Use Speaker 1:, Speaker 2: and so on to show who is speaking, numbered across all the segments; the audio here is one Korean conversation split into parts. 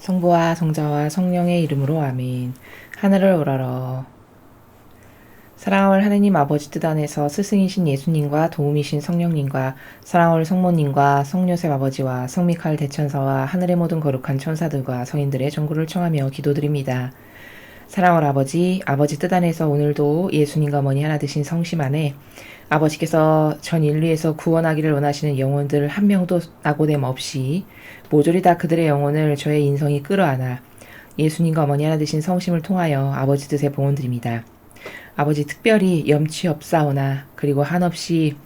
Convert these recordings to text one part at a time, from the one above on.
Speaker 1: 성부와 성자와 성령의 이름으로 아멘. 하늘을 우러러. 사랑할 하느님 아버지 뜻 안에서 스승이신 예수님과 도움이신 성령님과 사랑할 성모님과 성요셉 아버지와 성미칼 대천사와 하늘의 모든 거룩한 천사들과 성인들의 전구를 청하며 기도드립니다. 사랑할 아버지 뜻 안에서 오늘도 예수님과 어머니 하나 되신 성심 안에 아버지께서 전 인류에서 구원하기를 원하시는 영혼들 한 명도 낙오됨 없이 모조리 다 그들의 영혼을 저의 인성이 끌어안아 예수님과 어머니 하나 되신 성심을 통하여 아버지 뜻에 봉헌드립니다. 아버지 특별히 염치 없사오나 그리고 한없이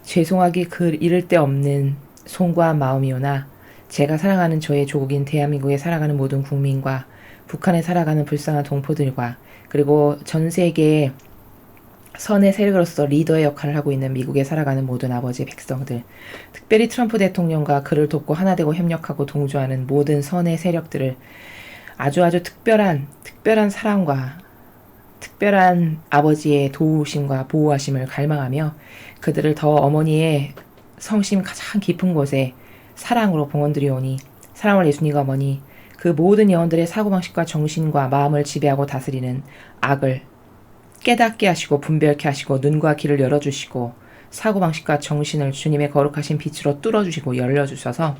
Speaker 1: 죄송하기 이를 데 없는 송구한 마음이오나 제가 사랑하는 저의 조국인 대한민국에 살아가는 모든 국민과 북한에 살아가는 불쌍한 동포들과 그리고 전 세계의 선의 세력으로서 리더의 역할을 하고 있는 미국에 살아가는 모든 아버지의 백성들, 특별히 트럼프 대통령과 그를 돕고 하나되고 협력하고 동조하는 모든 선의 세력들을 아주 특별한 사랑과 특별한 아버지의 도우심과 보호하심을 갈망하며 그들을 더 어머니의 성심 가장 깊은 곳에 사랑으로 봉헌드리오니 사랑을 예수님과 어머니 그 모든 영혼들의 사고방식과 정신과 마음을 지배하고 다스리는 악을 깨닫게 하시고 분별케 하시고 눈과 귀를 열어주시고 사고방식과 정신을 주님의 거룩하신 빛으로 뚫어주시고 열려주셔서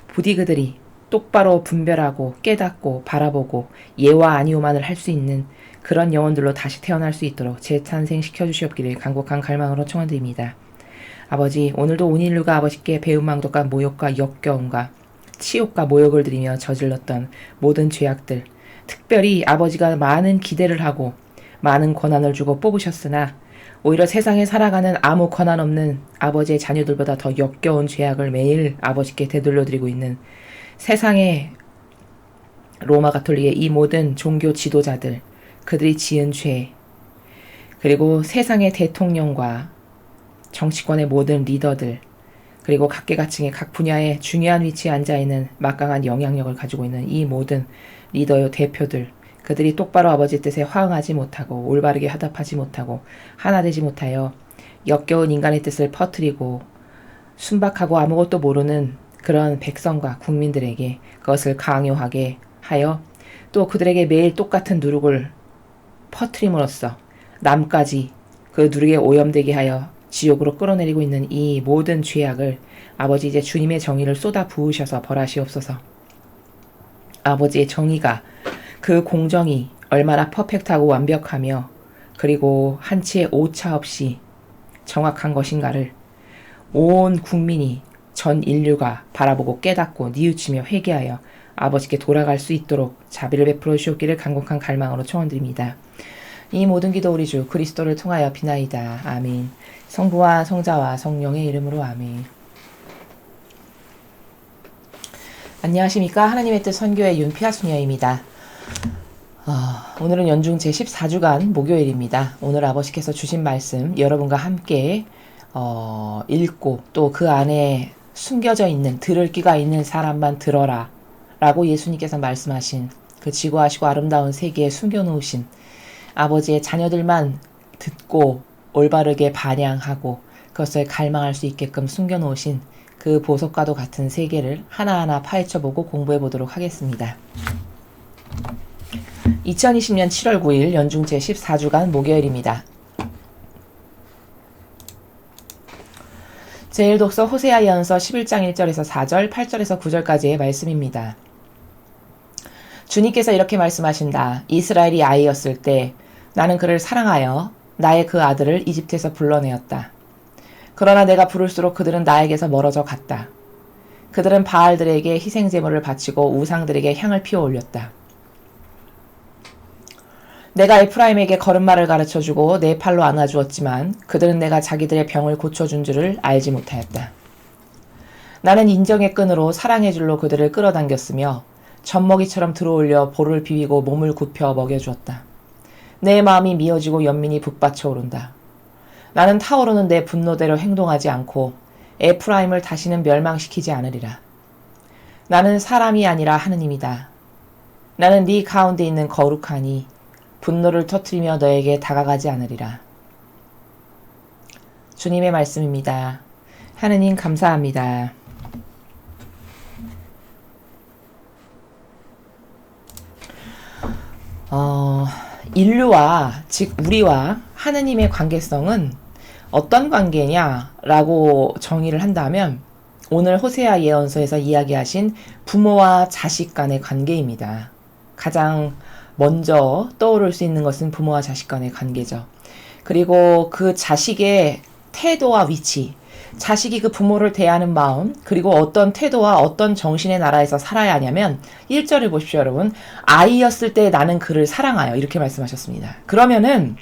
Speaker 1: 부디 그들이 똑바로 분별하고 깨닫고 바라보고 예와 아니오만을 할 수 있는 그런 영혼들로 다시 태어날 수 있도록 재탄생시켜 주시옵기를 간곡한 갈망으로 청원드립니다. 아버지, 오늘도 온 인류가 아버지께 배은망덕과 모욕과 역겨움과 치욕과 모욕을 드리며 저질렀던 모든 죄악들, 특별히 아버지가 많은 기대를 하고 많은 권한을 주고 뽑으셨으나 오히려 세상에 살아가는 아무 권한 없는 아버지의 자녀들보다 더 역겨운 죄악을 매일 아버지께 되돌려드리고 있는 세상의 로마 가톨릭의 이 모든 종교 지도자들, 그들이 지은 죄, 그리고 세상의 대통령과 정치권의 모든 리더들, 그리고 각계각층의 각 분야의 중요한 위치에 앉아있는 막강한 영향력을 가지고 있는 이 모든 리더요 대표들, 그들이 똑바로 아버지 뜻에 화응하지 못하고 올바르게 화답하지 못하고 하나 되지 못하여 역겨운 인간의 뜻을 퍼뜨리고 순박하고 아무것도 모르는 그런 백성과 국민들에게 그것을 강요하게 하여 또 그들에게 매일 똑같은 누룩을 퍼뜨림으로써 남까지 그 누룩에 오염되게 하여 지옥으로 끌어내리고 있는 이 모든 죄악을 아버지 이제 주님의 정의를 쏟아 부으셔서 벌하시옵소서. 아버지의 정의가 그 공정이 얼마나 퍼펙트하고 완벽하며 그리고 한치의 오차 없이 정확한 것인가를 온 국민이 전 인류가 바라보고 깨닫고 뉘우치며 회개하여 아버지께 돌아갈 수 있도록 자비를 베풀어 주옵기를 간곡한 갈망으로 청원드립니다. 이 모든 기도 우리 주 그리스도를 통하여 비나이다. 아멘. 성부와 성자와 성령의 이름으로 아멘. 안녕하십니까. 하나님의 뜻 선교의 윤피아수녀입니다. 오늘은 연중 제14주간 목요일입니다. 오늘 아버지께서 주신 말씀 여러분과 함께 읽고 또 그 안에 숨겨져 있는 들을 귀가 있는 사람만 들어라 라고 예수님께서 말씀하신 그 지고하시고 아름다운 세계에 숨겨놓으신 아버지의 자녀들만 듣고 올바르게 반향하고 그것을 갈망할 수 있게끔 숨겨놓으신 그 보석과도 같은 세계를 하나하나 파헤쳐보고 공부해보도록 하겠습니다. 2020년 7월 9일 연중 제14주간 목요일입니다. 제1독서 호세아 예언서 11장 1절에서 4절, 8절에서 9절까지의 말씀입니다. 주님께서 이렇게 말씀하신다. 이스라엘이 아이였을 때 나는 그를 사랑하여 나의 그 아들을 이집트에서 불러내었다. 그러나 내가 부를수록 그들은 나에게서 멀어져 갔다. 그들은 바알들에게 희생제물을 바치고 우상들에게 향을 피워 올렸다. 내가 에프라임에게 걸음마를 가르쳐주고 내 팔로 안아주었지만 그들은 내가 자기들의 병을 고쳐준 줄을 알지 못하였다. 나는 인정의 끈으로 사랑의 줄로 그들을 끌어당겼으며 젖먹이처럼 들어올려 볼을 비비고 몸을 굽혀 먹여주었다. 내 마음이 미어지고 연민이 북받쳐 오른다. 나는 타오르는 내 분노대로 행동하지 않고 에프라임을 다시는 멸망시키지 않으리라. 나는 사람이 아니라 하느님이다. 나는 네 가운데 있는 거룩하니 분노를 터뜨리며 너에게 다가가지 않으리라. 주님의 말씀입니다. 하느님 감사합니다. 어, 인류와, 즉 우리와 하느님의 관계성은 어떤 관계냐라고 정의를 한다면 오늘 호세아 예언서에서 이야기하신 부모와 자식 간의 관계입니다. 가장 먼저 떠오를 수 있는 것은 부모와 자식 간의 관계죠. 그리고 그 자식의 태도와 위치, 자식이 그 부모를 대하는 마음, 그리고 어떤 태도와 어떤 정신의 나라에서 살아야 하냐면 1절을 보십시오, 여러분. 아이였을 때 나는 그를 사랑하여 이렇게 말씀하셨습니다. 그러면은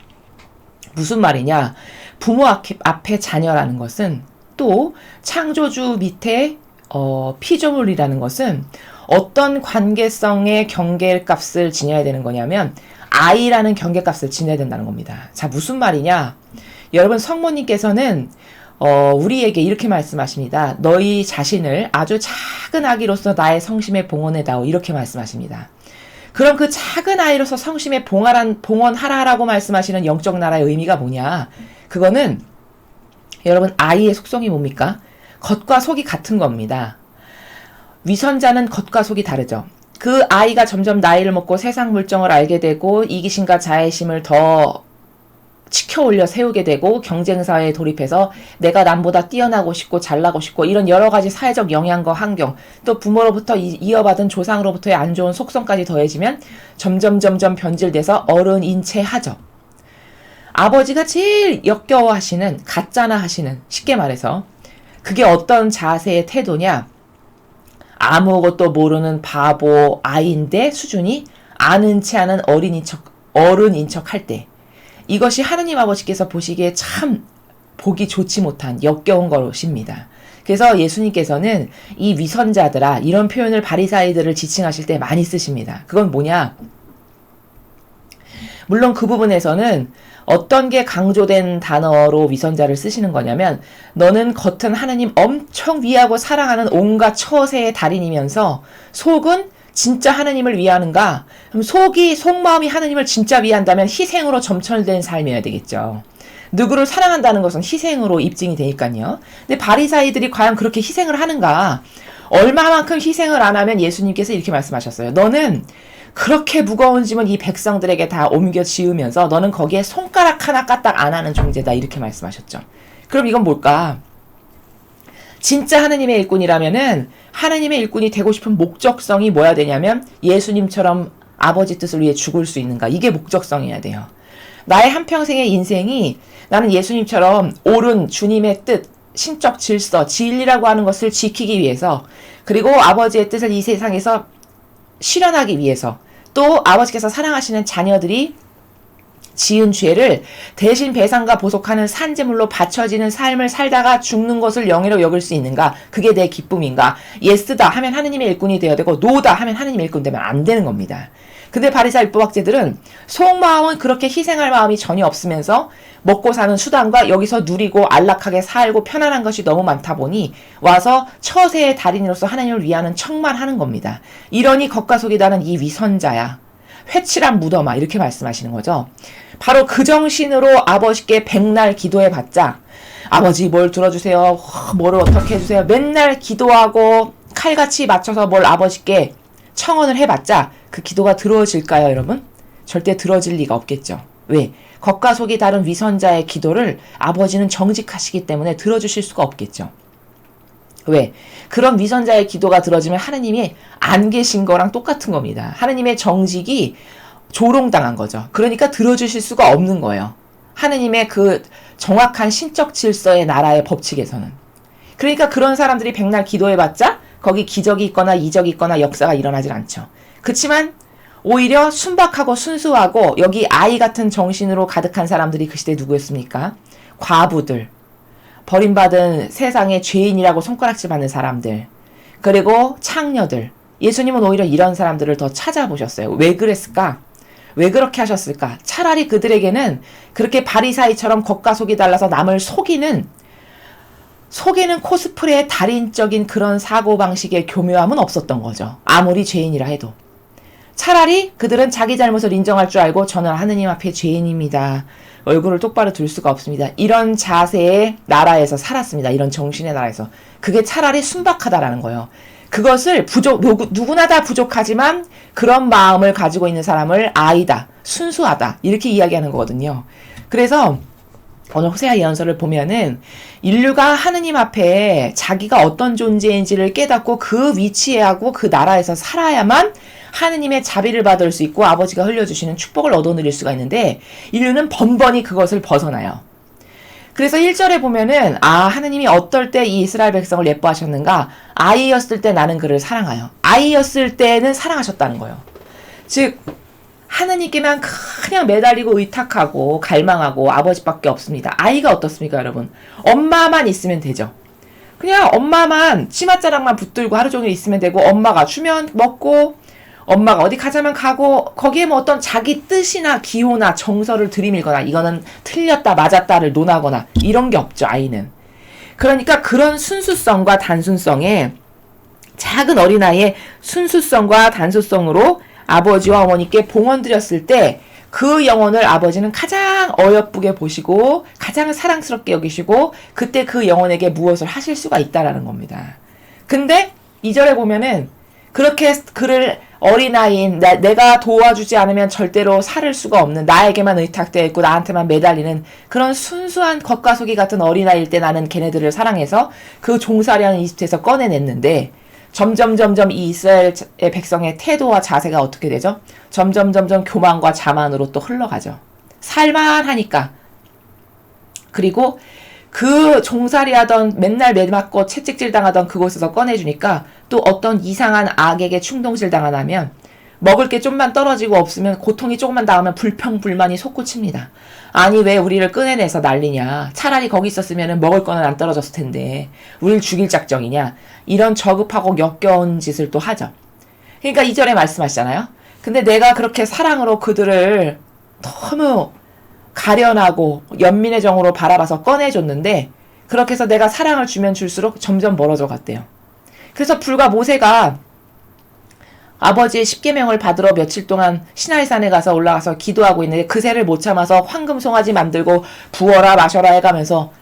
Speaker 1: 무슨 말이냐? 부모 앞에 자녀라는 것은 또 창조주 밑에 피조물이라는 것은 어떤 관계성의 경계값을 지녀야 되는 거냐면 아이라는 경계값을 지녀야 된다는 겁니다. 자, 무슨 말이냐? 여러분 성모님께서는 우리에게 이렇게 말씀하십니다. 너희 자신을 아주 작은 아기로서 나의 성심에 봉헌해다오 이렇게 말씀하십니다. 그럼 그 작은 아이로서 성심에 봉헌하라라고 말씀하시는 영적 나라의 의미가 뭐냐? 그거는 여러분 아이의 속성이 뭡니까? 겉과 속이 같은 겁니다. 위선자는 겉과 속이 다르죠. 그 아이가 점점 나이를 먹고 세상 물정을 알게 되고 이기심과 자애심을 더 치켜 올려 세우게 되고 경쟁사회에 돌입해서 내가 남보다 뛰어나고 싶고 잘나고 싶고 이런 여러 가지 사회적 영향과 환경 또 부모로부터 이어받은 조상으로부터의 안 좋은 속성까지 더해지면 점점 변질돼서 어른 인체하죠. 아버지가 제일 역겨워하시는 가짜나 하시는 쉽게 말해서 그게 어떤 자세의 태도냐 아무것도 모르는 바보 아이인데 수준이 아는 체 하는 어른인 척 할 때 이것이 하느님 아버지께서 보시기에 참 보기 좋지 못한 역겨운 것입니다. 그래서 예수님께서는 이 위선자들아 이런 표현을 바리사이들을 지칭하실 때 많이 쓰십니다. 그건 뭐냐? 물론 그 부분에서는 어떤 게 강조된 단어로 위선자를 쓰시는 거냐면 너는 겉은 하느님 엄청 위하고 사랑하는 온갖 처세의 달인이면서 속은 진짜 하느님을 위하는가? 그럼 속마음이 하느님을 진짜 위한다면 희생으로 점철된 삶이어야 되겠죠. 누구를 사랑한다는 것은 희생으로 입증이 되니까요. 근데 바리사이들이 과연 그렇게 희생을 하는가? 얼마만큼 희생을 안 하면 예수님께서 이렇게 말씀하셨어요. 너는 그렇게 무거운 짐은 이 백성들에게 다 옮겨 지으면서 너는 거기에 손가락 하나 까딱 안 하는 존재다 이렇게 말씀하셨죠. 그럼 이건 뭘까? 진짜 하느님의 일꾼이라면은 하느님의 일꾼이 되고 싶은 목적성이 뭐야 되냐면 예수님처럼 아버지 뜻을 위해 죽을 수 있는가 이게 목적성이어야 돼요. 나의 한평생의 인생이 나는 예수님처럼 옳은 주님의 뜻 신적 질서 진리라고 하는 것을 지키기 위해서 그리고 아버지의 뜻을 이 세상에서 실현하기 위해서 또 아버지께서 사랑하시는 자녀들이 지은 죄를 대신 배상과 보속하는 산재물로 바쳐지는 삶을 살다가 죽는 것을 영예로 여길 수 있는가? 그게 내 기쁨인가? 예스다 하면 하느님의 일꾼이 되어야 되고 노다 하면 하느님의 일꾼 되면 안 되는 겁니다. 근데 바리사이 율법학자들은 속마음은 그렇게 희생할 마음이 전혀 없으면서 먹고 사는 수단과 여기서 누리고 안락하게 살고 편안한 것이 너무 많다 보니 와서 처세의 달인으로서 하나님을 위하는 척만 하는 겁니다. 이러니 겉과 속이 다른 이 위선자야. 회칠한 무덤아 이렇게 말씀하시는 거죠. 바로 그 정신으로 아버지께 백날 기도해봤자 아버지 뭘 들어주세요. 뭐를 어떻게 해주세요. 맨날 기도하고 칼같이 맞춰서 뭘 아버지께 청원을 해봤자 그 기도가 들어질까요 여러분? 절대 들어질 리가 없겠죠. 왜? 겉과 속이 다른 위선자의 기도를 아버지는 정직하시기 때문에 들어주실 수가 없겠죠. 왜? 그런 위선자의 기도가 들어지면 하느님이 안 계신 거랑 똑같은 겁니다. 하느님의 정직이 조롱당한 거죠. 그러니까 들어주실 수가 없는 거예요. 하느님의 그 정확한 신적 질서의 나라의 법칙에서는. 그러니까 그런 사람들이 백날 기도해봤자 거기 기적이 있거나 이적이 있거나 역사가 일어나질 않죠. 그치만 오히려 순박하고 순수하고 여기 아이 같은 정신으로 가득한 사람들이 그 시대에 누구였습니까? 과부들, 버림받은 세상의 죄인이라고 손가락질 받는 사람들, 그리고 창녀들. 예수님은 오히려 이런 사람들을 더 찾아보셨어요. 왜 그랬을까? 왜 그렇게 하셨을까? 차라리 그들에게는 그렇게 바리사이처럼 겉과 속이 달라서 남을 속이는 코스프레의 달인적인 그런 사고방식의 교묘함은 없었던 거죠. 아무리 죄인이라 해도. 차라리 그들은 자기 잘못을 인정할 줄 알고 저는 하느님 앞에 죄인입니다. 얼굴을 똑바로 들 수가 없습니다. 이런 자세의 나라에서 살았습니다. 이런 정신의 나라에서. 그게 차라리 순박하다라는 거예요. 그것을 누구나 다 부족하지만 그런 마음을 가지고 있는 사람을 아이다, 순수하다 이렇게 이야기하는 거거든요. 그래서 오늘 호세아 예언서를 보면은 인류가 하느님 앞에 자기가 어떤 존재인지를 깨닫고 그 위치에 하고 그 나라에서 살아야만 하느님의 자비를 받을 수 있고 아버지가 흘려주시는 축복을 얻어 누릴 수가 있는데 인류는 번번이 그것을 벗어나요. 그래서 1절에 보면은 하느님이 어떨 때 이 이스라엘 백성을 예뻐하셨는가? 아이였을 때 나는 그를 사랑하여. 아이였을 때는 사랑하셨다는 거예요. 즉 하느님께만 그냥 매달리고 의탁하고 갈망하고 아버지밖에 없습니다. 아이가 어떻습니까, 여러분? 엄마만 있으면 되죠. 그냥 엄마만 치맛자락만 붙들고 하루 종일 있으면 되고 엄마가 주면 먹고 엄마가 어디 가자면 가고 거기에 뭐 어떤 자기 뜻이나 기호나 정서를 들이밀거나 이거는 틀렸다 맞았다를 논하거나 이런 게 없죠, 아이는. 그러니까 그런 순수성과 단순성에 작은 어린아이의 순수성과 단순성으로 아버지와 어머니께 봉헌 드렸을 때 그 영혼을 아버지는 가장 어여쁘게 보시고 가장 사랑스럽게 여기시고 그때 그 영혼에게 무엇을 하실 수가 있다라는 겁니다. 근데 2절에 보면은 그렇게 그를 어린아이인 내가 도와주지 않으면 절대로 살을 수가 없는 나에게만 의탁되어 있고 나한테만 매달리는 그런 순수한 겉과 속이 같은 어린아이일 때 나는 걔네들을 사랑해서 그 종살이하는 이집트에서 꺼내냈는데 점점 이 이스라엘 백성의 태도와 자세가 어떻게 되죠? 점점 교만과 자만으로 또 흘러가죠. 살만하니까. 그리고 그 종살이하던 맨날 매맞고 채찍질 당하던 그곳에서 꺼내주니까 또 어떤 이상한 악에게 충동질 당하면 먹을 게 좀만 떨어지고 없으면 고통이 조금만 닿으면 불평불만이 솟구칩니다. 아니 왜 우리를 꺼내내서 난리냐. 차라리 거기 있었으면 먹을 거는 안 떨어졌을 텐데 우리를 죽일 작정이냐. 이런 저급하고 역겨운 짓을 또 하죠. 그러니까 2절에 말씀하시잖아요. 근데 내가 그렇게 사랑으로 그들을 너무 가련하고 연민의 정으로 바라봐서 꺼내줬는데 그렇게 해서 내가 사랑을 주면 줄수록 점점 멀어져 갔대요. 그래서 불과 모세가 아버지의 십계명을 받으러 며칠 동안 시나이산에 가서 올라가서 기도하고 있는데 그새를 못 참아서 황금 송아지 만들고 부어라 마셔라 해가면서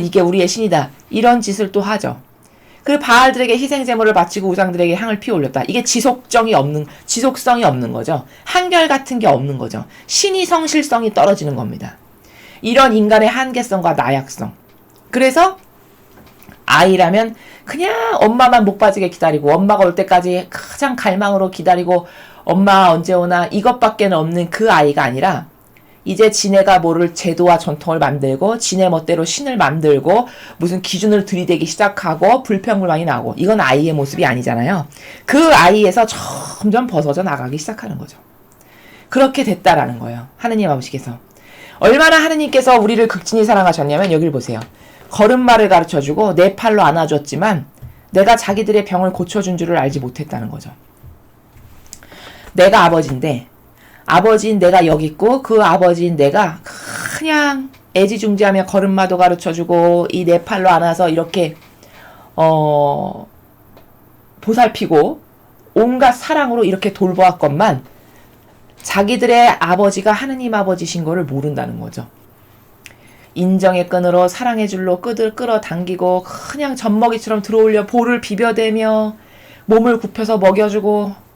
Speaker 1: 이게 우리의 신이다 이런 짓을 또 하죠. 그리고 바알들에게 희생제물을 바치고 우상들에게 향을 피워 올렸다. 이게 지속성이 없는 거죠. 한결같은 게 없는 거죠. 신이 성실성이 떨어지는 겁니다. 이런 인간의 한계성과 나약성. 그래서 아이라면 그냥 엄마만 목 빠지게 기다리고 엄마가 올 때까지 가장 갈망으로 기다리고 엄마 언제 오나 이것밖에는 없는 그 아이가 아니라 이제 지네가 모를 제도와 전통을 만들고 지네 멋대로 신을 만들고 무슨 기준을 들이대기 시작하고 불평불만이 나오고 이건 아이의 모습이 아니잖아요. 그 아이에서 점점 벗어져 나가기 시작하는 거죠. 그렇게 됐다라는 거예요. 하느님 아버지께서. 얼마나 하느님께서 우리를 극진히 사랑하셨냐면 여기를 보세요. 걸음마를 가르쳐주고 내 팔로 안아줬지만 내가 자기들의 병을 고쳐준 줄을 알지 못했다는 거죠. 내가 아버지인데 아버지인 내가 여기 있고 그 아버지인 내가 그냥 애지중지하며 걸음마도 가르쳐주고 이 내 팔로 안아서 이렇게 보살피고 온갖 사랑으로 이렇게 돌보았건만 자기들의 아버지가 하느님 아버지신 거를 모른다는 거죠. 인정의 끈으로 사랑의 줄로 끌어당기고 그냥 젖먹이처럼 들어올려 볼을 비벼대며 몸을 굽혀서 먹여주고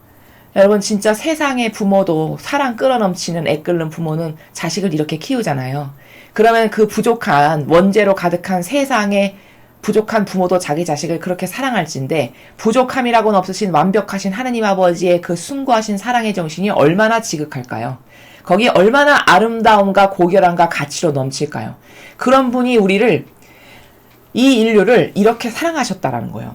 Speaker 1: 여러분 진짜 세상의 부모도 사랑 끌어넘치는 애끓는 부모는 자식을 이렇게 키우잖아요. 그러면 그 부족한 원죄로 가득한 세상의 부족한 부모도 자기 자식을 그렇게 사랑할진데 부족함이라고는 없으신 완벽하신 하느님 아버지의 그 숭고하신 사랑의 정신이 얼마나 지극할까요? 거기에 얼마나 아름다움과 고결함과 가치로 넘칠까요? 그런 분이 이 인류를 이렇게 사랑하셨다라는 거예요.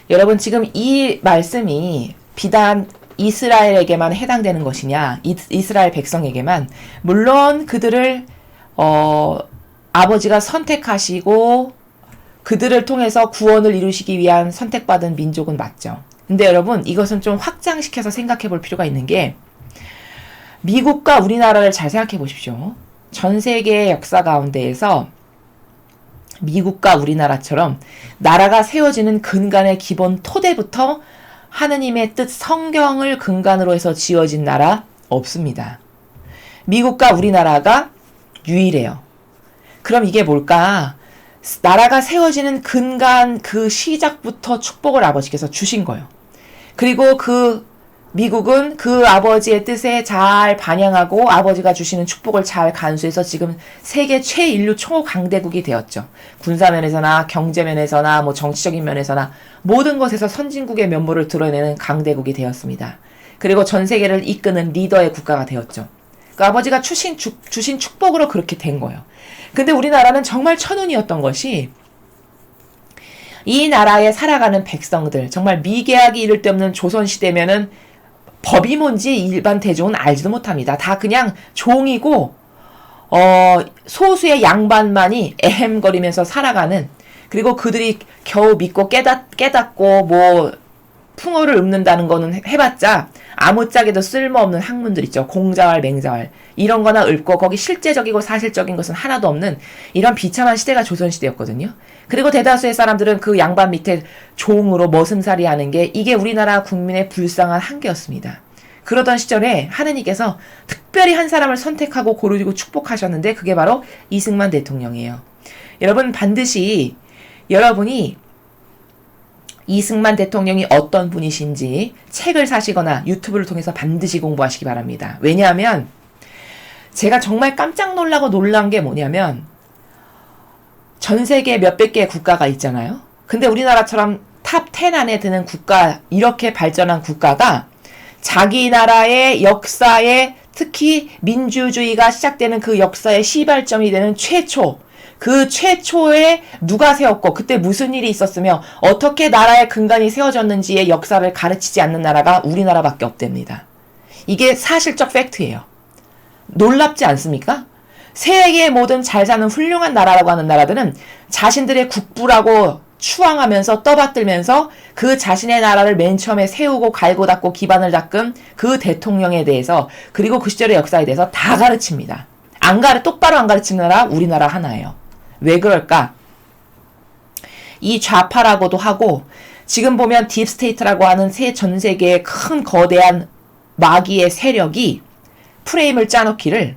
Speaker 1: 여러분 지금 이 말씀이 비단 이스라엘에게만 해당되는 것이냐, 이스라엘 백성에게만, 물론 그들을 아버지가 선택하시고 그들을 통해서 구원을 이루시기 위한 선택받은 민족은 맞죠. 근데 여러분 이것은 좀 확장시켜서 생각해 볼 필요가 있는 게 미국과 우리나라를 잘 생각해 보십시오. 전 세계의 역사 가운데에서 미국과 우리나라처럼 나라가 세워지는 근간의 기본 토대부터 하느님의 뜻 성경을 근간으로 해서 지어진 나라 없습니다. 미국과 우리나라가 유일해요. 그럼 이게 뭘까? 나라가 세워지는 근간 그 시작부터 축복을 아버지께서 주신 거예요. 그리고 그 미국은 그 아버지의 뜻에 잘 반영하고 아버지가 주시는 축복을 잘 간수해서 지금 세계 최인류 초강대국이 되었죠. 군사면에서나 경제면에서나 뭐 정치적인 면에서나 모든 것에서 선진국의 면모를 드러내는 강대국이 되었습니다. 그리고 전 세계를 이끄는 리더의 국가가 되었죠. 그 아버지가 주신 축복으로 그렇게 된 거예요. 근데 우리나라는 정말 천운이었던 것이 이 나라에 살아가는 백성들, 정말 미개하기 이를 데 없는 조선시대면은 법이 뭔지 일반 대중은 알지도 못합니다. 다 그냥 종이고 소수의 양반만이 에헴거리면서 살아가는, 그리고 그들이 겨우 믿고 깨닫고 뭐 풍어를 읊는다는 거는 해봤자 아무짝에도 쓸모없는 학문들 있죠. 공자왈, 맹자왈 이런 거나 읊고 거기 실제적이고 사실적인 것은 하나도 없는 이런 비참한 시대가 조선시대였거든요. 그리고 대다수의 사람들은 그 양반 밑에 종으로 머슴살이 하는 게 이게 우리나라 국민의 불쌍한 한계였습니다. 그러던 시절에 하느님께서 특별히 한 사람을 선택하고 고르고 축복하셨는데 그게 바로 이승만 대통령이에요. 여러분 반드시 여러분이 이승만 대통령이 어떤 분이신지 책을 사시거나 유튜브를 통해서 반드시 공부하시기 바랍니다. 왜냐하면 제가 정말 깜짝 놀란 게 뭐냐면 전 세계 몇백 개의 국가가 있잖아요. 근데 우리나라처럼 탑 10 안에 드는 국가, 이렇게 발전한 국가가 자기 나라의 역사에 특히 민주주의가 시작되는 그 역사의 시발점이 되는 그 최초에 누가 세웠고 그때 무슨 일이 있었으며 어떻게 나라의 근간이 세워졌는지의 역사를 가르치지 않는 나라가 우리나라밖에 없답니다. 이게 사실적 팩트예요. 놀랍지 않습니까? 세계의 모든 잘 사는 훌륭한 나라라고 하는 나라들은 자신들의 국부라고 추앙하면서 떠받들면서 그 자신의 나라를 맨 처음에 세우고 갈고 닦고 기반을 닦은 그 대통령에 대해서, 그리고 그 시절의 역사에 대해서 다 가르칩니다. 똑바로 안 가르치는 나라 우리나라 하나예요. 왜 그럴까? 이 좌파라고도 하고 지금 보면 딥스테이트라고 하는 전 세계의 큰 거대한 마귀의 세력이 프레임을 짜놓기를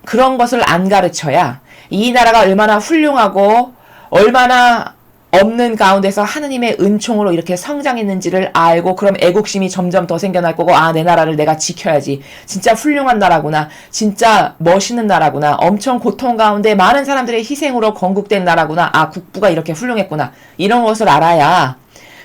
Speaker 1: 그런 것을 안 가르쳐야 이 나라가 얼마나 훌륭하고 얼마나 없는 가운데서 하느님의 은총으로 이렇게 성장했는지를 알고, 그럼 애국심이 점점 더 생겨날 거고, 내 나라를 내가 지켜야지. 진짜 훌륭한 나라구나. 진짜 멋있는 나라구나. 엄청 고통 가운데 많은 사람들의 희생으로 건국된 나라구나. 국부가 이렇게 훌륭했구나. 이런 것을 알아야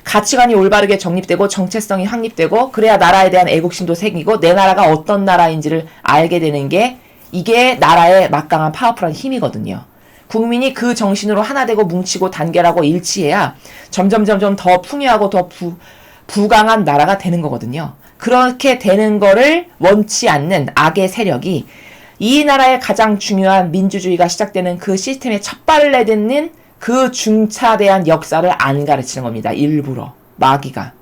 Speaker 1: 가치관이 올바르게 정립되고 정체성이 확립되고, 그래야 나라에 대한 애국심도 생기고 내 나라가 어떤 나라인지를 알게 되는 게, 이게 나라의 막강한 파워풀한 힘이거든요. 국민이 그 정신으로 하나 되고 뭉치고 단결하고 일치해야 점점 더 풍요하고 더 부강한 나라가 되는 거거든요. 그렇게 되는 거를 원치 않는 악의 세력이 이 나라의 가장 중요한 민주주의가 시작되는 그 시스템에 첫 발을 내딛는 그 중차대한 역사를 안 가르치는 겁니다. 일부러. 마귀가.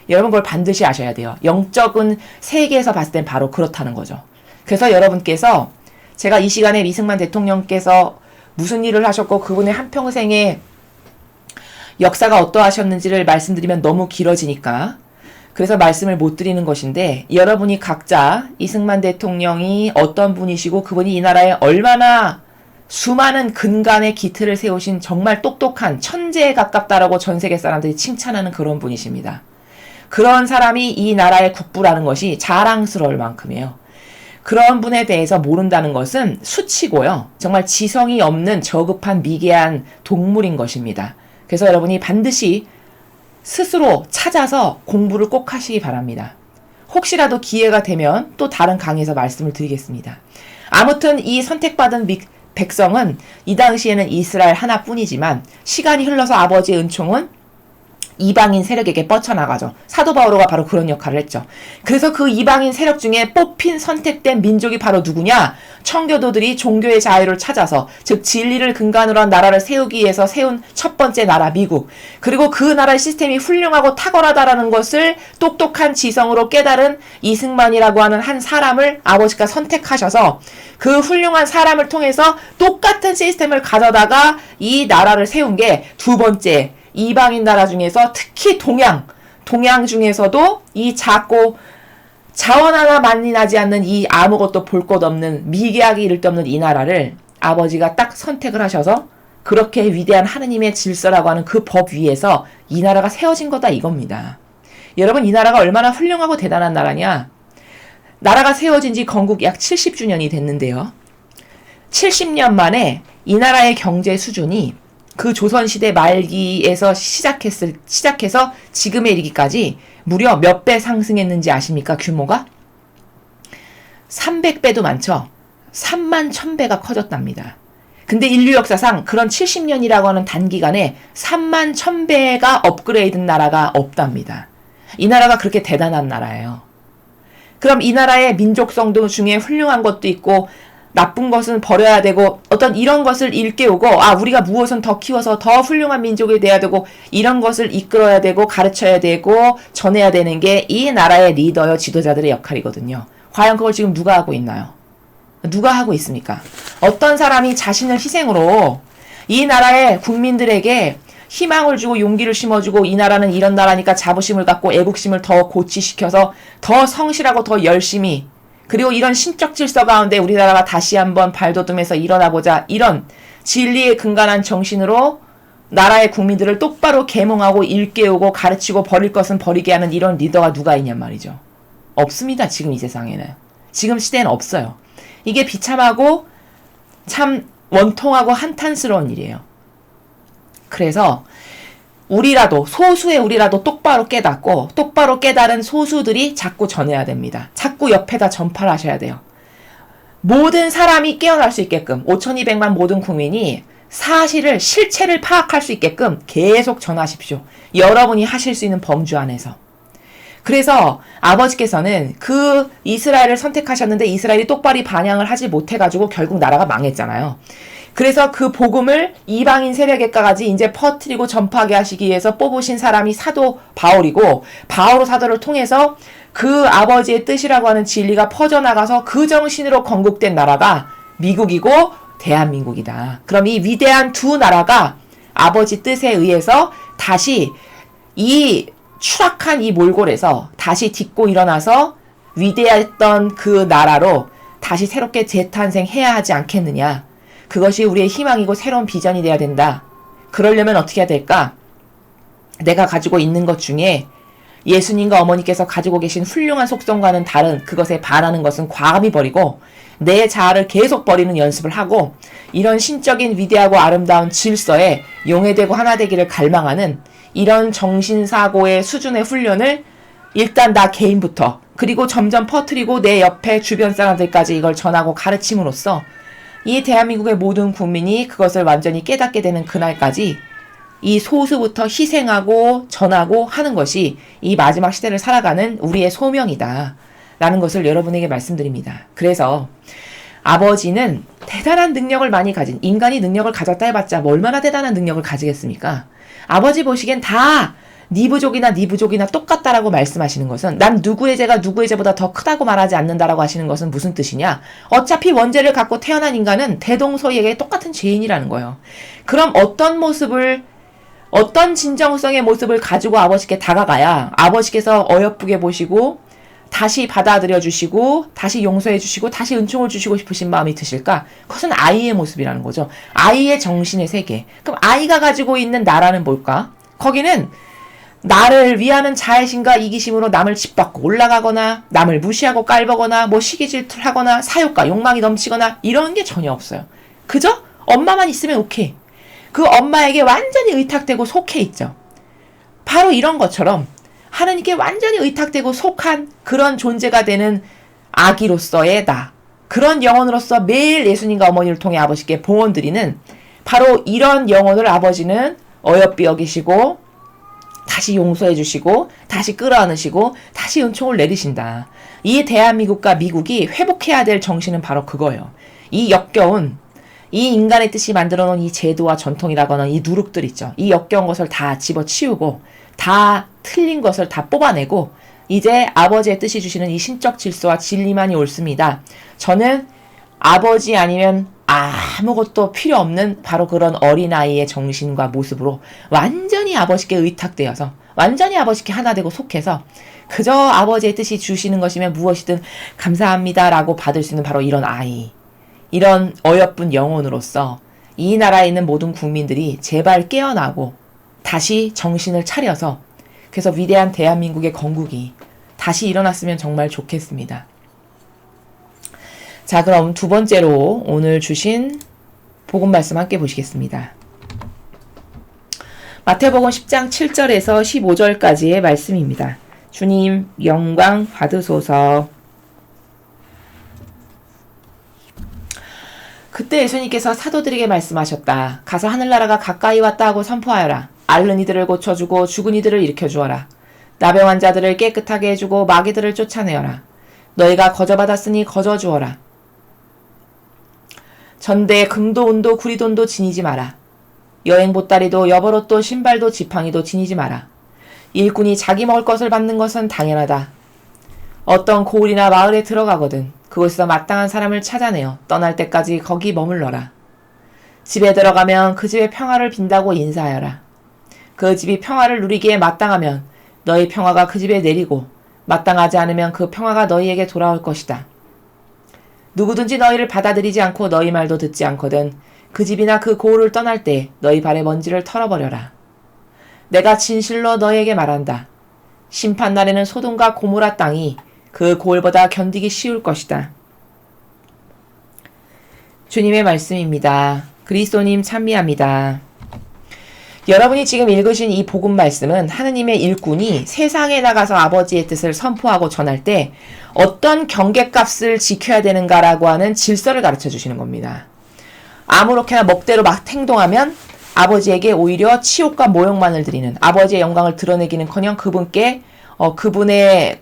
Speaker 1: 여러분 그걸 반드시 아셔야 돼요. 영적인 세계에서 봤을 땐 바로 그렇다는 거죠. 그래서 여러분께서, 제가 이 시간에 이승만 대통령께서 무슨 일을 하셨고 그분의 한평생의 역사가 어떠하셨는지를 말씀드리면 너무 길어지니까 그래서 말씀을 못 드리는 것인데, 여러분이 각자 이승만 대통령이 어떤 분이시고 그분이 이 나라에 얼마나 수많은 근간의 기틀을 세우신 정말 똑똑한 천재에 가깝다라고 전 세계 사람들이 칭찬하는 그런 분이십니다. 그런 사람이 이 나라의 국부라는 것이 자랑스러울 만큼이에요. 그런 분에 대해서 모른다는 것은 수치고요. 정말 지성이 없는 저급한 미개한 동물인 것입니다. 그래서 여러분이 반드시 스스로 찾아서 공부를 꼭 하시기 바랍니다. 혹시라도 기회가 되면 또 다른 강의에서 말씀을 드리겠습니다. 아무튼 이 선택받은 백성은 이 당시에는 이스라엘 하나뿐이지만 시간이 흘러서 아버지의 은총은 이방인 세력에게 뻗쳐나가죠. 사도 바오로가 바로 그런 역할을 했죠. 그래서 그 이방인 세력 중에 뽑힌 선택된 민족이 바로 누구냐? 청교도들이 종교의 자유를 찾아서, 즉 진리를 근간으로 한 나라를 세우기 위해서 세운 첫 번째 나라 미국, 그리고 그 나라의 시스템이 훌륭하고 탁월하다라는 것을 똑똑한 지성으로 깨달은 이승만이라고 하는 한 사람을 아버지가 선택하셔서 그 훌륭한 사람을 통해서 똑같은 시스템을 가져다가 이 나라를 세운 게 두 번째, 이방인 나라 중에서 특히 동양 중에서도 이 작고 자원 하나 많이 나지 않는 이 아무것도 볼 것 없는 미개하기 이를 데 없는 이 나라를 아버지가 딱 선택을 하셔서 그렇게 위대한 하느님의 질서라고 하는 그 법 위에서 이 나라가 세워진 거다 이겁니다. 여러분, 이 나라가 얼마나 훌륭하고 대단한 나라냐? 나라가 세워진 지 건국 약 70주년이 됐는데요. 70년 만에 이 나라의 경제 수준이 그 조선시대 말기에서 시작해서 지금에 이르기까지 무려 몇 배 상승했는지 아십니까? 규모가? 300배도 많죠? 3만 1000배가 커졌답니다. 근데 인류 역사상 그런 70년이라고 하는 단기간에 3만 1000배가 업그레이드된 나라가 없답니다. 이 나라가 그렇게 대단한 나라예요. 그럼 이 나라의 민족성도 중에 훌륭한 것도 있고 나쁜 것은 버려야 되고 어떤 이런 것을 일깨우고 우리가 무엇은 더 키워서 더 훌륭한 민족이 돼야 되고 이런 것을 이끌어야 되고 가르쳐야 되고 전해야 되는 게 이 나라의 리더여 지도자들의 역할이거든요. 과연 그걸 지금 누가 하고 있나요? 누가 하고 있습니까? 어떤 사람이 자신을 희생으로 이 나라의 국민들에게 희망을 주고 용기를 심어주고 이 나라는 이런 나라니까 자부심을 갖고 애국심을 더 고취시켜서 더 성실하고 더 열심히 그리고 이런 신적 질서 가운데 우리나라가 다시 한번 발돋움해서 일어나보자 이런 진리에 근간한 정신으로 나라의 국민들을 똑바로 계몽하고 일깨우고 가르치고 버릴 것은 버리게 하는 이런 리더가 누가 있냔 말이죠. 없습니다. 지금 이 세상에는. 지금 시대에는 없어요. 이게 비참하고 참 원통하고 한탄스러운 일이에요. 그래서 소수의 우리라도 똑바로 깨닫고 똑바로 깨달은 소수들이 자꾸 전해야 됩니다. 자꾸 옆에다 전파를 하셔야 돼요. 모든 사람이 깨어날 수 있게끔 5200만 모든 국민이 사실을 실체를 파악할 수 있게끔 계속 전하십시오. 여러분이 하실 수 있는 범주 안에서. 그래서 아버지께서는 그 이스라엘을 선택하셨는데 이스라엘이 똑바로 반향을 하지 못해가지고 결국 나라가 망했잖아요. 그래서 그 복음을 이방인 세력에까지 이제 퍼뜨리고 전파하게 하시기 위해서 뽑으신 사람이 사도 바울이고 바울 사도를 통해서 그 아버지의 뜻이라고 하는 진리가 퍼져나가서 그 정신으로 건국된 나라가 미국이고 대한민국이다. 그럼 이 위대한 두 나라가 아버지 뜻에 의해서 다시 이 추락한 이 몰골에서 다시 딛고 일어나서 위대했던 그 나라로 다시 새롭게 재탄생해야 하지 않겠느냐. 그것이 우리의 희망이고 새로운 비전이 돼야 된다. 그러려면 어떻게 해야 될까? 내가 가지고 있는 것 중에 예수님과 어머니께서 가지고 계신 훌륭한 속성과는 다른 그것에 반하는 것은 과감히 버리고 내 자아를 계속 버리는 연습을 하고 이런 신적인 위대하고 아름다운 질서에 용해되고 하나 되기를 갈망하는 이런 정신사고의 수준의 훈련을 일단 나 개인부터 그리고 점점 퍼뜨리고 내 옆에 주변 사람들까지 이걸 전하고 가르침으로써 이 대한민국의 모든 국민이 그것을 완전히 깨닫게 되는 그날까지 이 소수부터 희생하고 전하고 하는 것이 이 마지막 시대를 살아가는 우리의 소명이다. 라는 것을 여러분에게 말씀드립니다. 그래서 아버지는 대단한 능력을 많이 가진 인간이 능력을 가졌다 해봤자 뭐 얼마나 대단한 능력을 가지겠습니까? 아버지 보시기엔 다 네 부족이나 똑같다라고 말씀하시는 것은 난 누구의 죄가 누구의 죄보다 더 크다고 말하지 않는다라고 하시는 것은 무슨 뜻이냐? 어차피 원죄를 갖고 태어난 인간은 대동소이에게 똑같은 죄인이라는 거예요. 그럼 어떤 진정성의 모습을 가지고 아버지께 다가가야 아버지께서 어여쁘게 보시고 다시 받아들여 주시고 다시 용서해 주시고 다시 은총을 주시고 싶으신 마음이 드실까? 그것은 아이의 모습이라는 거죠. 아이의 정신의 세계. 그럼 아이가 가지고 있는 나라는 뭘까? 거기는 나를 위하는 자애심과 이기심으로 남을 짓밟고 올라가거나 남을 무시하고 깔보거나 뭐 시기 질투를 하거나 사욕과 욕망이 넘치거나 이런 게 전혀 없어요. 그저 엄마만 있으면 오케이. 그 엄마에게 완전히 의탁되고 속해 있죠. 바로 이런 것처럼 하느님께 완전히 의탁되고 속한 그런 존재가 되는 아기로서의 나. 그런 영혼으로서 매일 예수님과 어머니를 통해 아버지께 봉헌드리는 바로 이런 영혼을 아버지는 어여삐 여기시고 다시 용서해 주시고 다시 끌어안으시고 다시 은총을 내리신다. 이 대한민국과 미국이 회복해야 될 정신은 바로 그거예요. 이 역겨운 이 인간의 뜻이 만들어 놓은 이 제도와 전통이라거나 이 누룩들 있죠. 이 역겨운 것을 다 집어치우고 다 틀린 것을 다 뽑아내고 이제 아버지의 뜻이 주시는 이 신적 질서와 진리만이 옳습니다. 저는 아버지 아니면 아무것도 필요 없는 바로 그런 어린아이의 정신과 모습으로 완전히 아버지께 의탁되어서 완전히 아버지께 하나 되고 속해서 그저 아버지의 뜻이 주시는 것이면 무엇이든 감사합니다라고 받을 수 있는 바로 이런 아이. 이런 어여쁜 영혼으로서 이 나라에 있는 모든 국민들이 제발 깨어나고 다시 정신을 차려서 그래서 위대한 대한민국의 건국이 다시 일어났으면 정말 좋겠습니다. 자, 그럼 두 번째로 오늘 주신 복음 말씀 함께 보시겠습니다. 마태복음 10장 7절에서 15절까지의 말씀입니다. 주님 영광 받으소서. 그때 예수님께서 사도들에게 말씀하셨다. 가서 하늘나라가 가까이 왔다 하고 선포하여라. 앓는 이들을 고쳐주고 죽은 이들을 일으켜주어라. 나병 환자들을 깨끗하게 해주고 마귀들을 쫓아내어라. 너희가 거저받았으니 거저주어라. 전대 금도 은도 구리돈도 지니지 마라. 여행 보따리도 여벌옷도 신발도 지팡이도 지니지 마라. 일꾼이 자기 먹을 것을 받는 것은 당연하다. 어떤 고을이나 마을에 들어가거든 그곳에서 마땅한 사람을 찾아내어 떠날 때까지 거기 머물러라. 집에 들어가면 그 집의 평화를 빈다고 인사하여라. 그 집이 평화를 누리기에 마땅하면 너희 평화가 그 집에 내리고 마땅하지 않으면 그 평화가 너희에게 돌아올 것이다. 누구든지 너희를 받아들이지 않고 너희 말도 듣지 않거든 그 집이나 그 고을을 떠날 때 너희 발의 먼지를 털어버려라. 내가 진실로 너희에게 말한다. 심판날에는 소돔과 고모라 땅이 그 고을보다 견디기 쉬울 것이다. 주님의 말씀입니다. 그리스도님 찬미합니다. 여러분이 지금 읽으신 이 복음 말씀은 하느님의 일꾼이 세상에 나가서 아버지의 뜻을 선포하고 전할 때 어떤 경계값을 지켜야 되는가라고 하는 질서를 가르쳐 주시는 겁니다. 아무렇게나 멋대로 막 행동하면 아버지에게 오히려 치욕과 모욕만을 드리는 아버지의 영광을 드러내기는커녕 그분께 그분의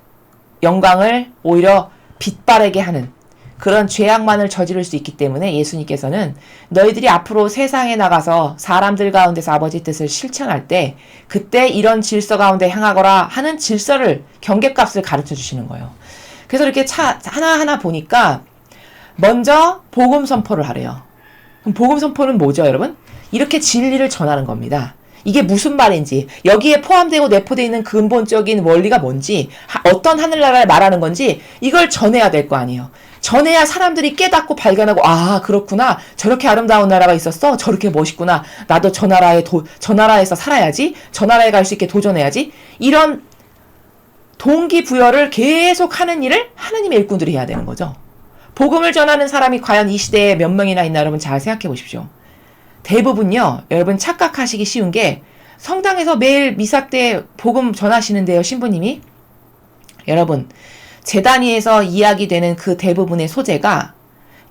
Speaker 1: 영광을 오히려 빛바래게 하는 그런 죄악만을 저지를 수 있기 때문에 예수님께서는 너희들이 앞으로 세상에 나가서 사람들 가운데서 아버지 뜻을 실천할 때 그때 이런 질서 가운데 행하거라 하는 질서를 경계값을 가르쳐 주시는 거예요. 그래서 이렇게 하나하나 보니까 먼저 복음 선포를 하래요. 그럼 복음 선포는 뭐죠, 여러분? 이렇게 진리를 전하는 겁니다. 이게 무슨 말인지, 여기에 포함되고 내포되어 있는 근본적인 원리가 뭔지, 어떤 하늘나라를 말하는 건지 이걸 전해야 될 거 아니에요. 전해야 사람들이 깨닫고 발견하고 아 그렇구나 저렇게 아름다운 나라가 있었어 저렇게 멋있구나 나도 저 나라에서 살아야지 저 나라에 갈 수 있게 도전해야지 이런 동기부여를 계속 하는 일을 하느님의 일꾼들이 해야 되는 거죠. 복음을 전하는 사람이 과연 이 시대에 몇 명이나 있나 여러분 잘 생각해 보십시오. 대부분요 여러분 착각하시기 쉬운 게 성당에서 매일 미사 때 복음 전하시는데요 신부님이 여러분 재단위에서 이야기되는 그 대부분의 소재가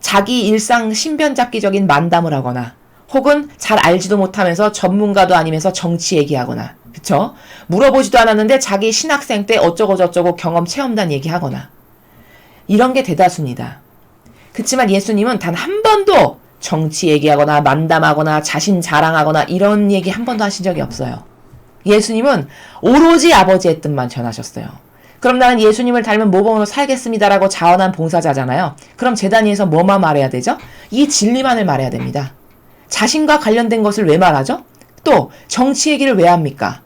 Speaker 1: 자기 일상 신변잡기적인 만담을 하거나 혹은 잘 알지도 못하면서 전문가도 아니면서 정치 얘기하거나 그쵸? 물어보지도 않았는데 자기 신학생 때 어쩌고저쩌고 경험 체험단 얘기하거나 이런 게 대다수입니다. 그치만 예수님은 단 한 번도 정치 얘기하거나 만담하거나 자신 자랑하거나 이런 얘기 한 번도 하신 적이 없어요. 예수님은 오로지 아버지의 뜻만 전하셨어요. 그럼 나는 예수님을 닮은 모범으로 살겠습니다라고 자원한 봉사자잖아요. 그럼 재단위에서 뭐만 말해야 되죠? 이 진리만을 말해야 됩니다. 자신과 관련된 것을 왜 말하죠? 또 정치 얘기를 왜 합니까?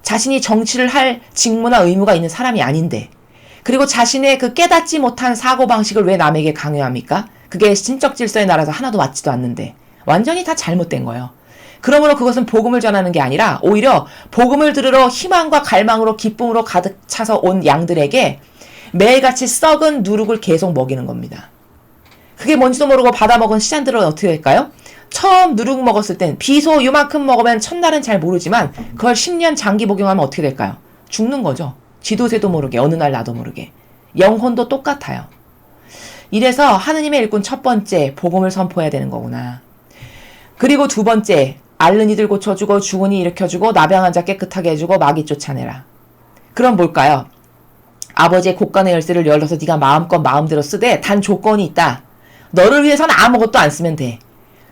Speaker 1: 자신이 정치를 할 직무나 의무가 있는 사람이 아닌데 그리고 자신의 그 깨닫지 못한 사고방식을 왜 남에게 강요합니까? 그게 신적 질서의 나라에서 하나도 맞지도 않는데 완전히 다 잘못된 거예요. 그러므로 그것은 복음을 전하는 게 아니라 오히려 복음을 들으러 희망과 갈망으로 기쁨으로 가득 차서 온 양들에게 매일같이 썩은 누룩을 계속 먹이는 겁니다. 그게 뭔지도 모르고 받아먹은 시장들은 어떻게 될까요? 처음 누룩 먹었을 땐 비소 요만큼 먹으면 첫날은 잘 모르지만 그걸 10년 장기 복용하면 어떻게 될까요? 죽는 거죠. 지도새도 모르게 어느 날 나도 모르게. 영혼도 똑같아요. 이래서 하느님의 일꾼 첫 번째 복음을 선포해야 되는 거구나. 그리고 두 번째 앓는 이들 고쳐주고 죽은 이 일으켜주고 나병 환자 깨끗하게 해주고 마귀 쫓아내라. 그럼 뭘까요? 아버지의 곳간의 열쇠를 열어서 네가 마음껏 마음대로 쓰되 단 조건이 있다. 너를 위해서는 아무것도 안 쓰면 돼.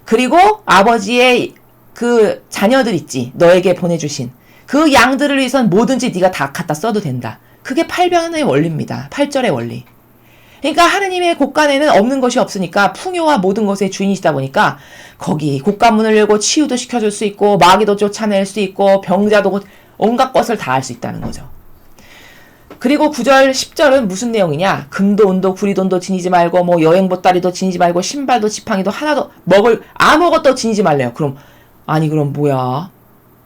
Speaker 1: 그리고 아버지의 그 자녀들 있지. 너에게 보내주신 그 양들을 위해서는 뭐든지 네가 다 갖다 써도 된다. 그게 8변의 원리입니다. 8절의 원리. 그러니까 하느님의 곳간에는 없는 것이 없으니까 풍요와 모든 것의 주인이시다 보니까 거기 곳간문을 열고 치유도 시켜줄 수 있고 마귀도 쫓아낼 수 있고 병자도 온갖 것을 다 할 수 있다는 거죠. 그리고 9절 10절은 무슨 내용이냐? 금도 은도 구리돈도 지니지 말고 뭐 여행 보따리도 지니지 말고 신발도 지팡이도 하나도 먹을 아무것도 지니지 말래요. 그럼 아니 그럼 뭐야?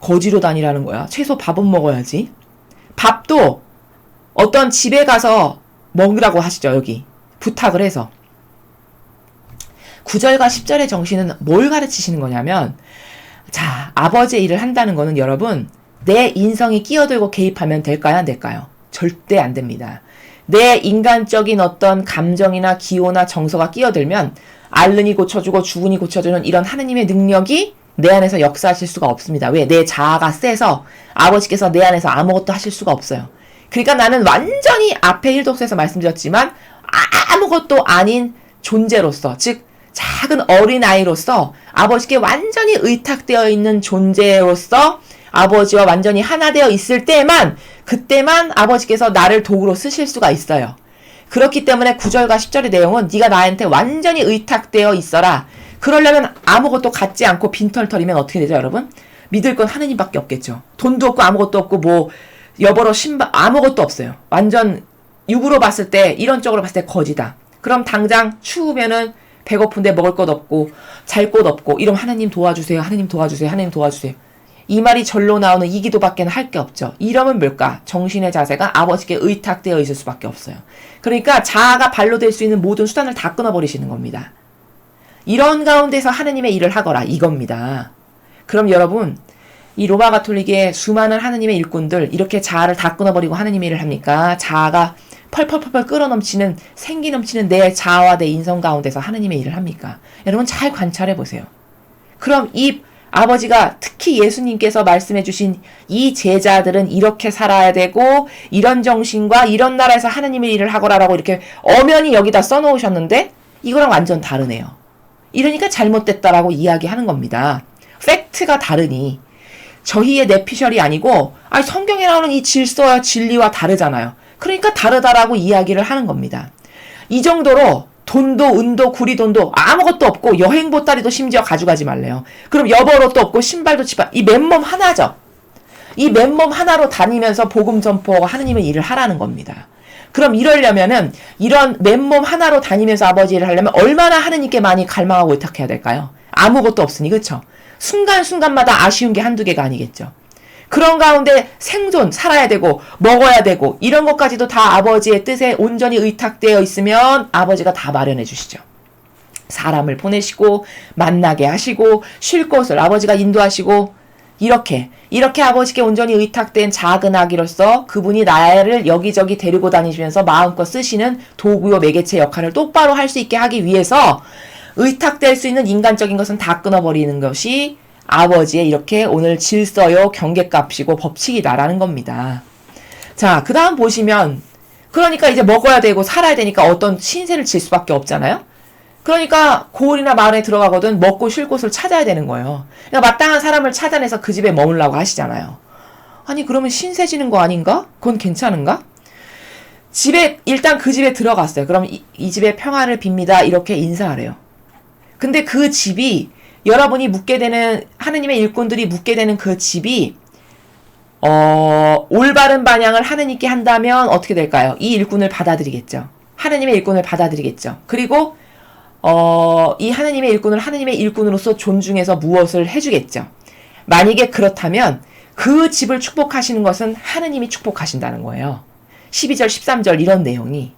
Speaker 1: 거지로 다니라는 거야. 최소 밥은 먹어야지. 밥도 어떤 집에 가서 먹으라고 하시죠. 여기 부탁을 해서. 9절과 10절의 정신은 뭘 가르치시는 거냐면, 자, 아버지의 일을 한다는 거는 여러분, 내 인성이 끼어들고 개입하면 될까요? 안 될까요? 절대 안 됩니다. 내 인간적인 어떤 감정이나 기호나 정서가 끼어들면 앓는이 고쳐주고 죽으니 고쳐주는 이런 하느님의 능력이 내 안에서 역사하실 수가 없습니다. 왜? 내 자아가 세서 아버지께서 내 안에서 아무것도 하실 수가 없어요. 그러니까 나는 완전히 앞에 1독서에서 말씀드렸지만 아무것도 아닌 존재로서, 즉 작은 어린아이로서 아버지께 완전히 의탁되어 있는 존재로서 아버지와 완전히 하나 되어 있을 때만, 그때만 아버지께서 나를 도구로 쓰실 수가 있어요. 그렇기 때문에 9절과 10절의 내용은 네가 나한테 완전히 의탁되어 있어라. 그러려면 아무것도 갖지 않고 빈털터리면 어떻게 되죠, 여러분? 믿을 건 하느님밖에 없겠죠. 돈도 없고 아무것도 없고 뭐 여보로 신발 아무것도 없어요. 완전 육으로 봤을 때, 이론적으로 봤을 때 거지다. 그럼 당장 추우면은 배고픈데 먹을 것 없고 잘 곳 없고 이러면 하나님 도와주세요. 하나님 도와주세요. 하나님 도와주세요. 이 말이 절로 나오는 이 기도밖에는 할 게 없죠. 이러면 뭘까? 정신의 자세가 아버지께 의탁되어 있을 수밖에 없어요. 그러니까 자아가 발로 될 수 있는 모든 수단을 다 끊어버리시는 겁니다. 이런 가운데서 하느님의 일을 하거라 이겁니다. 그럼 여러분, 이 로마 가톨릭의 수많은 하느님의 일꾼들 이렇게 자아를 다 끊어버리고 하느님의 일을 합니까? 자아가 펄펄펄펄 끌어넘치는, 생기 넘치는 내 자아와 내 인성 가운데서 하느님의 일을 합니까? 여러분 잘 관찰해 보세요. 그럼 이 아버지가 특히 예수님께서 말씀해 주신 이 제자들은 이렇게 살아야 되고 이런 정신과 이런 나라에서 하느님의 일을 하거라라고 이렇게 엄연히 여기다 써놓으셨는데 이거랑 완전 다르네요. 이러니까 잘못됐다라고 이야기하는 겁니다. 팩트가 다르니 저희의 내피셜이 아니고 성경에 나오는 이 질서와 진리와 다르잖아요. 그러니까 다르다라고 이야기를 하는 겁니다. 이 정도로 돈도 은도 구리돈도 아무것도 없고 여행 보따리도 심지어 가져가지 말래요. 그럼 여벌옷도 없고 신발도 지팡이, 이 맨몸 하나죠. 이 맨몸 하나로 다니면서 복음 전포하고 하느님의 일을 하라는 겁니다. 그럼 이러려면은 이런 맨몸 하나로 다니면서 아버지 일을 하려면 얼마나 하느님께 많이 갈망하고 의탁해야 될까요? 아무것도 없으니, 그쵸? 순간순간마다 아쉬운 게 한두 개가 아니겠죠. 그런 가운데 생존, 살아야 되고 먹어야 되고 이런 것까지도 다 아버지의 뜻에 온전히 의탁되어 있으면 아버지가 다 마련해 주시죠. 사람을 보내시고 만나게 하시고 쉴 곳을 아버지가 인도하시고 이렇게 아버지께 온전히 의탁된 작은 아기로서 그분이 나를 여기저기 데리고 다니시면서 마음껏 쓰시는 도구요 매개체 역할을 똑바로 할 수 있게 하기 위해서 의탁될 수 있는 인간적인 것은 다 끊어버리는 것이 아버지의 이렇게 오늘 질서요 경계값이고 법칙이다라는 겁니다. 자, 그 다음 보시면 그러니까 이제 먹어야 되고 살아야 되니까 어떤 신세를 질 수밖에 없잖아요. 그러니까 고을이나 마을에 들어가거든 먹고 쉴 곳을 찾아야 되는 거예요. 그러니까 마땅한 사람을 찾아내서 그 집에 머물라고 하시잖아요. 아니 그러면 신세 지는 거 아닌가? 그건 괜찮은가? 일단 그 집에 들어갔어요. 그럼 이 집에 평화를 빕니다. 이렇게 인사하래요. 근데 그 집이 여러분이 묻게 되는 하느님의 일꾼들이 묻게 되는 그 집이 올바른 반향을 하느님께 한다면 어떻게 될까요? 이 일꾼을 받아들이겠죠. 하느님의 일꾼을 받아들이겠죠. 그리고 이 하느님의 일꾼을 하느님의 일꾼으로서 존중해서 무엇을 해주겠죠. 만약에 그렇다면 그 집을 축복하시는 것은 하느님이 축복하신다는 거예요. 12절 13절 이런 내용이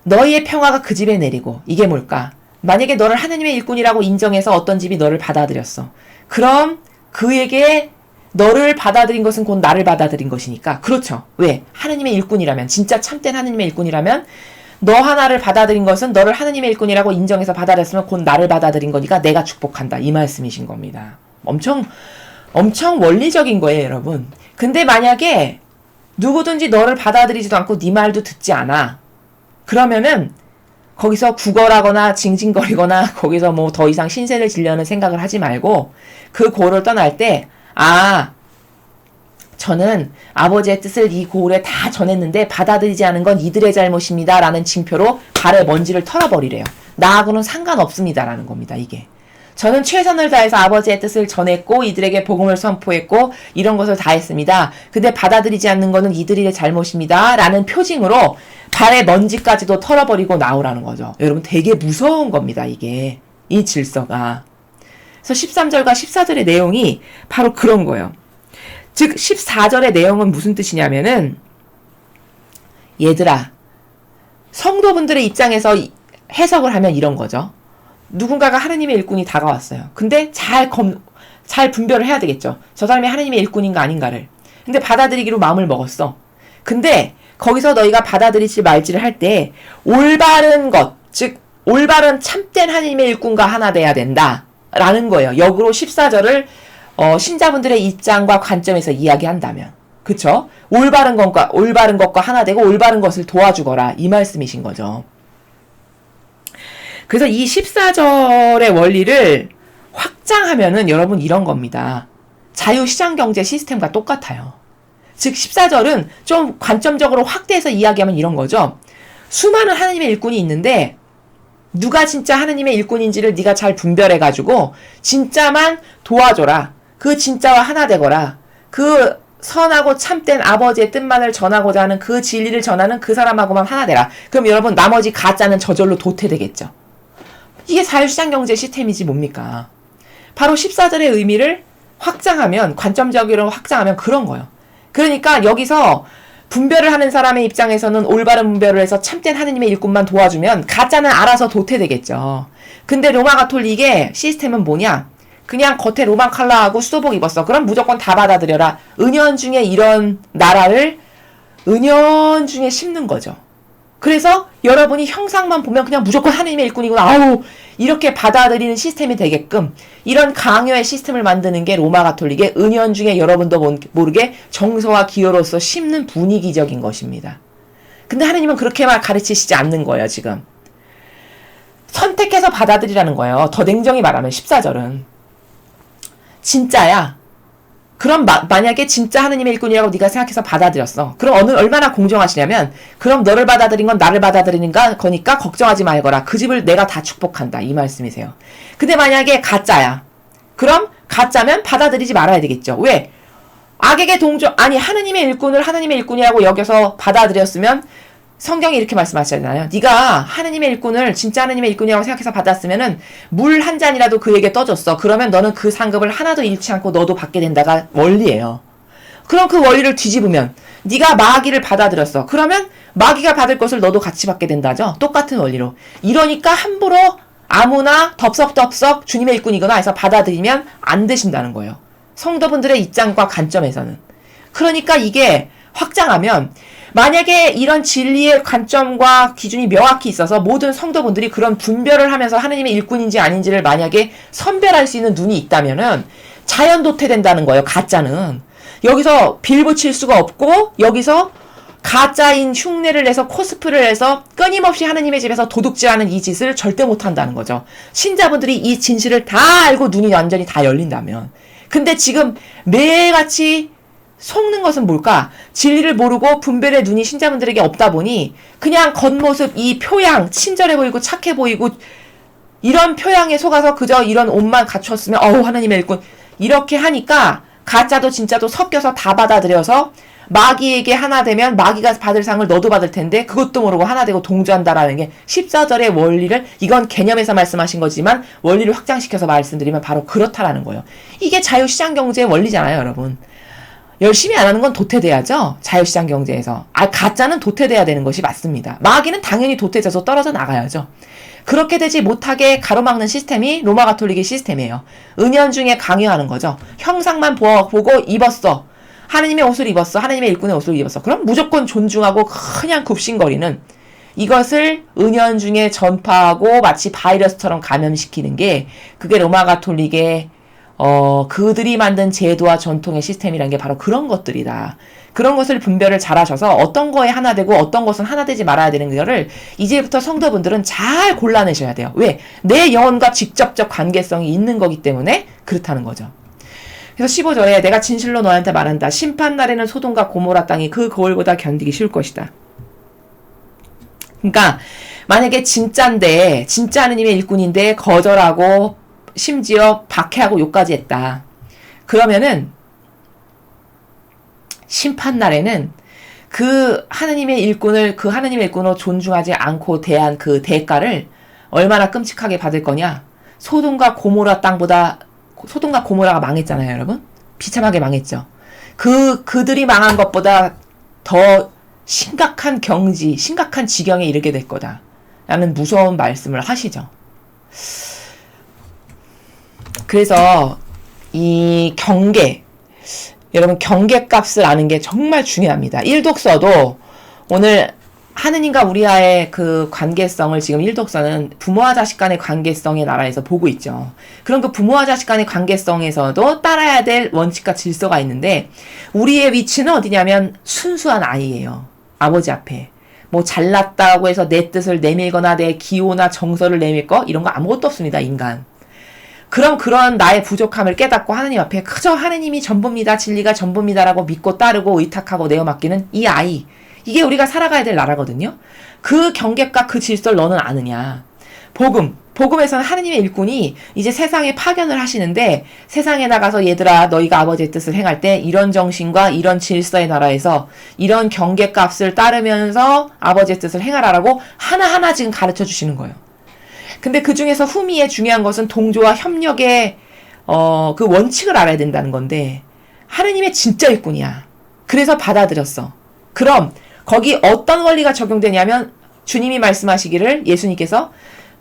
Speaker 1: 너희의 평화가 그 집에 내리고 이게 뭘까? 만약에 너를 하느님의 일꾼이라고 인정해서 어떤 집이 너를 받아들였어. 그럼 그에게 너를 받아들인 것은 곧 나를 받아들인 것이니까. 그렇죠. 왜? 하느님의 일꾼이라면, 진짜 참된 하느님의 일꾼이라면 너 하나를 받아들인 것은 너를 하느님의 일꾼이라고 인정해서 받아들였으면 곧 나를 받아들인 거니까 내가 축복한다. 이 말씀이신 겁니다. 엄청 원리적인 거예요, 여러분. 근데 만약에 누구든지 너를 받아들이지도 않고 네 말도 듣지 않아. 그러면은 거기서 구걸하거나 징징거리거나 거기서 뭐 더 이상 신세를 지려는 생각을 하지 말고 그 고을을 떠날 때 저는 아버지의 뜻을 이 고을에 다 전했는데 받아들이지 않은 건 이들의 잘못입니다. 라는 징표로 발에 먼지를 털어버리래요. 나하고는 상관없습니다. 라는 겁니다. 이게. 저는 최선을 다해서 아버지의 뜻을 전했고 이들에게 복음을 선포했고 이런 것을 다 했습니다. 근데 받아들이지 않는 것은 이들의 잘못입니다. 라는 표징으로 발의 먼지까지도 털어버리고 나오라는 거죠. 여러분 되게 무서운 겁니다. 이게. 이 질서가. 그래서 13절과 14절의 내용이 바로 그런 거예요. 즉 14절의 내용은 무슨 뜻이냐면은 얘들아 성도분들의 입장에서 해석을 하면 이런 거죠. 누군가가 하느님의 일꾼이 다가왔어요. 근데 잘 분별을 해야 되겠죠. 저 사람이 하느님의 일꾼인가 아닌가를. 근데 받아들이기로 마음을 먹었어. 근데 거기서 너희가 받아들이지 말지를 할 때 올바른 것, 즉 올바른 참된 하느님의 일꾼과 하나 돼야 된다. 라는 거예요. 역으로 14절을 신자분들의 입장과 관점에서 이야기한다면. 그쵸? 올바른 것과 하나 되고 올바른 것을 도와주거라. 이 말씀이신 거죠. 그래서 이 14절의 원리를 확장하면은 여러분 이런 겁니다. 자유시장경제 시스템과 똑같아요. 즉 14절은 좀 관점적으로 확대해서 이야기하면 이런 거죠. 수많은 하나님의 일꾼이 있는데 누가 진짜 하나님의 일꾼인지를 네가 잘 분별해가지고 진짜만 도와줘라. 그 진짜와 하나 되거라. 그 선하고 참된 아버지의 뜻만을 전하고자 하는 그 진리를 전하는 그 사람하고만 하나 되라. 그럼 여러분 나머지 가짜는 저절로 도태되겠죠. 이게 자유시장경제 시스템이지 뭡니까? 바로 14절의 의미를 확장하면 관점적으로 확장하면 그런 거예요. 그러니까 여기서 분별을 하는 사람의 입장에서는 올바른 분별을 해서 참된 하느님의 일꾼만 도와주면 가짜는 알아서 도태되겠죠. 근데 로마 가톨릭의 시스템은 뭐냐? 그냥 겉에 로만 칼라하고 수도복 입었어. 그럼 무조건 다 받아들여라. 은연중에 이런 나라를 은연중에 심는 거죠. 그래서 여러분이 형상만 보면 그냥 무조건 하느님의 일꾼이구나. 아우 이렇게 받아들이는 시스템이 되게끔 이런 강요의 시스템을 만드는 게 로마 가톨릭의 은연중에 여러분도 모르게 정서와 기호로서 심는 분위기적인 것입니다. 근데 하느님은 그렇게만 가르치시지 않는 거예요. 지금. 선택해서 받아들이라는 거예요. 더 냉정히 말하면 14절은. 진짜야. 그럼 만약에 진짜 하느님의 일꾼이라고 네가 생각해서 받아들였어. 그럼 얼마나 공정하시냐면 그럼 너를 받아들인 건 나를 받아들이는 거니까 걱정하지 말거라. 그 집을 내가 다 축복한다. 이 말씀이세요. 근데 만약에 가짜야. 그럼 가짜면 받아들이지 말아야 되겠죠. 왜? 악에게 하느님의 일꾼을 하느님의 일꾼이라고 여겨서 받아들였으면 성경이 이렇게 말씀하시잖아요. 네가 하느님의 일꾼을 진짜 하느님의 일꾼이라고 생각해서 받았으면은 물 한 잔이라도 그에게 떠줬어. 그러면 너는 그 상급을 하나도 잃지 않고 너도 받게 된다가 원리예요. 그럼 그 원리를 뒤집으면 네가 마귀를 받아들였어. 그러면 마귀가 받을 것을 너도 같이 받게 된다죠. 똑같은 원리로. 이러니까 함부로 아무나 덥석덥석 주님의 일꾼이거나 해서 받아들이면 안 되신다는 거예요. 성도분들의 입장과 관점에서는. 그러니까 이게 확장하면 만약에 이런 진리의 관점과 기준이 명확히 있어서 모든 성도분들이 그런 분별을 하면서 하느님의 일꾼인지 아닌지를 만약에 선별할 수 있는 눈이 있다면은 자연 도태된다는 거예요. 가짜는. 여기서 빌붙일 수가 없고 여기서 가짜인 흉내를 내서 코스프레를 해서 끊임없이 하느님의 집에서 도둑질하는 이 짓을 절대 못한다는 거죠. 신자분들이 이 진실을 다 알고 눈이 완전히 다 열린다면. 근데 지금 매일같이 속는 것은 뭘까? 진리를 모르고 분별의 눈이 신자분들에게 없다 보니 그냥 겉모습, 이 표양, 친절해 보이고 착해 보이고 이런 표양에 속아서 그저 이런 옷만 갖췄으면 하나님의 일꾼 이렇게 하니까 가짜도 진짜도 섞여서 다 받아들여서 마귀에게 하나 되면 마귀가 받을 상을 너도 받을 텐데 그것도 모르고 하나 되고 동조한다라는 게 14절의 원리를 이건 개념에서 말씀하신 거지만 원리를 확장시켜서 말씀드리면 바로 그렇다라는 거예요. 이게 자유시장경제의 원리잖아요, 여러분. 열심히 안 하는 건 도태돼야죠. 자유시장 경제에서. 가짜는 도태돼야 되는 것이 맞습니다. 마귀는 당연히 도태돼서 떨어져 나가야죠. 그렇게 되지 못하게 가로막는 시스템이 로마 가톨릭의 시스템이에요. 은연중에 강요하는 거죠. 형상만 보고 입었어. 하느님의 옷을 입었어. 하느님의 일꾼의 옷을 입었어. 그럼 무조건 존중하고 그냥 굽신거리는 이것을 은연중에 전파하고 마치 바이러스처럼 감염시키는 게 그게 로마 가톨릭의 그들이 만든 제도와 전통의 시스템이라는 게 바로 그런 것들이다. 그런 것을 분별을 잘 하셔서 어떤 거에 하나 되고 어떤 것은 하나 되지 말아야 되는 거를 이제부터 성도분들은 잘 골라내셔야 돼요. 왜? 내 영혼과 직접적 관계성이 있는 거기 때문에 그렇다는 거죠. 그래서 15절에 내가 진실로 너한테 말한다. 심판날에는 소돔과 고모라 땅이 그 거울보다 견디기 쉬울 것이다. 그러니까 만약에 진짜인데 진짜 하느님의 일꾼인데 거절하고 심지어 박해하고 욕까지 했다. 그러면은 심판날에는 그 하느님의 일꾼으로 존중하지 않고 대한 그 대가를 얼마나 끔찍하게 받을 거냐. 소돔과 고모라가 망했잖아요, 여러분. 비참하게 망했죠. 그들이 망한 것보다 더 심각한 심각한 지경에 이르게 될 거다. 라는 무서운 말씀을 하시죠. 그래서 이 여러분 경계값을 아는 게 정말 중요합니다. 일독서도 오늘 하느님과 우리와의 그 관계성을 지금 일독서는 부모와 자식 간의 관계성의 나라에서 보고 있죠. 그럼 그 부모와 자식 간의 관계성에서도 따라야 될 원칙과 질서가 있는데 우리의 위치는 어디냐면 순수한 아이예요. 아버지 앞에. 뭐 잘났다고 해서 내 뜻을 내밀거나 내 기호나 정서를 내밀 거 이런 거 아무것도 없습니다. 인간. 그럼 그런 나의 부족함을 깨닫고 하느님 앞에 그저 하느님이 전부입니다. 진리가 전부입니다라고 믿고 따르고 의탁하고 내어 맡기는 이 아이. 이게 우리가 살아가야 될 나라거든요. 그 경계과 그 질서를 너는 아느냐. 복음에서는 하느님의 일꾼이 이제 세상에 파견을 하시는데 세상에 나가서 얘들아 너희가 아버지의 뜻을 행할 때 이런 정신과 이런 질서의 나라에서 이런 경계값을 따르면서 아버지의 뜻을 행하라라고 하나하나 지금 가르쳐 주시는 거예요. 근데 그 중에서 후미에 중요한 것은 동조와 협력의 그 원칙을 알아야 된다는 건데 하느님의 진짜 일꾼이야. 그래서 받아들였어. 그럼 거기 어떤 원리가 적용되냐면 주님이 말씀하시기를 예수님께서